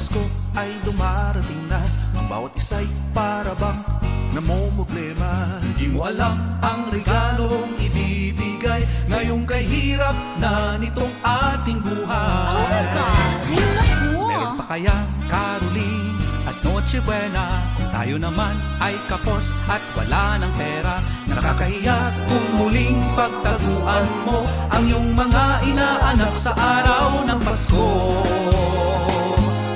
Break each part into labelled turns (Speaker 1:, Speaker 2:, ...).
Speaker 1: Pasko ay dumarating na, ang bawat isa'y para bang namomroblema. Di mo alam ang regalong ibibigay ngayong kahirap na nitong ating buhay.
Speaker 2: Oh my God! Ay, naku!
Speaker 3: Meron pa kayang Caroling at Noche Buena kung tayo naman ay kapos at wala ng pera?
Speaker 1: Nakakahiya kung muling pagtaguan mo ang iyong mga inaanak sa araw ng Pasko.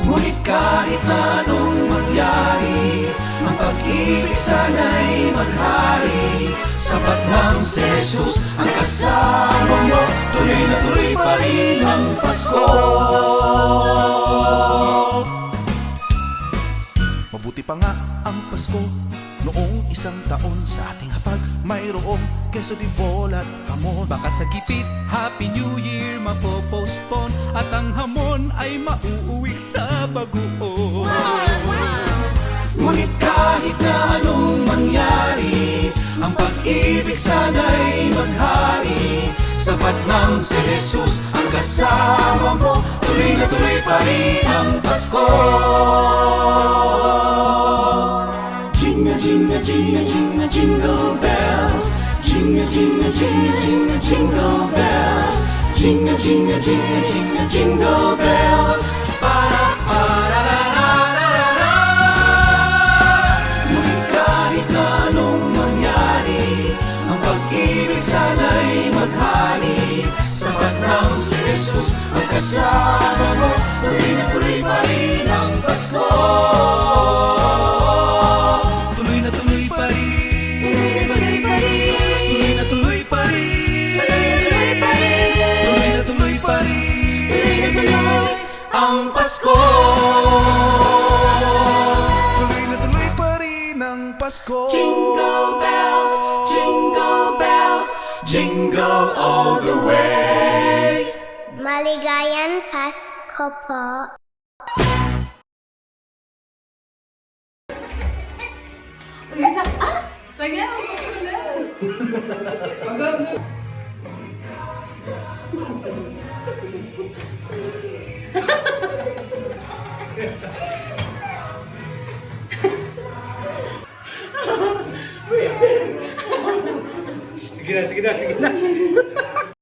Speaker 1: Ngunit kahit na anong mangyari, ang pag-ibig sana'y maghari. Sapat ng si Jesus ang kasama mo, tuloy na tuloy pa rin ang Pasko. Mabuti pa nga ang Pasko noong isang taon, sa ating hapag mayroong keso di bola at hamon.
Speaker 3: Baka sa gipit Happy New Year mapopostpone at ang hamon ay mauuwi sa bagoong.
Speaker 1: Ngunit kahit na anong mangyari, ang pag-ibig sana'y maghari. Sapat ng si Jesus ang kasama mo, tuloy na tuloy pa rin ang Pasko. Jingle, jingle, jingle, jingle, jingle bells. Jingle, jingle, jingle, jingle, jingle bells. Jingle, jingle, jingle, jingle, jingle bells. Para, para, ra, ra, ra, ra, ra. Ngunit kahit na anong mangyari, ang pag-ibig sana'y maghari. Sapat ng si Jesus ang kasama mo, tuloy na tuloy pa rin ang Pasko. Tuloy na tuloy pa rin. Tuloy na tuloy pa rin. Tuloy na tuloy pa rin ang Pasko. Tuloy na tuloy pa rin ang Pasko. Jingle bells, jingle bells, jingle all the way.
Speaker 4: Maligayang Pasko po.
Speaker 3: Sige na, sige na, sige na.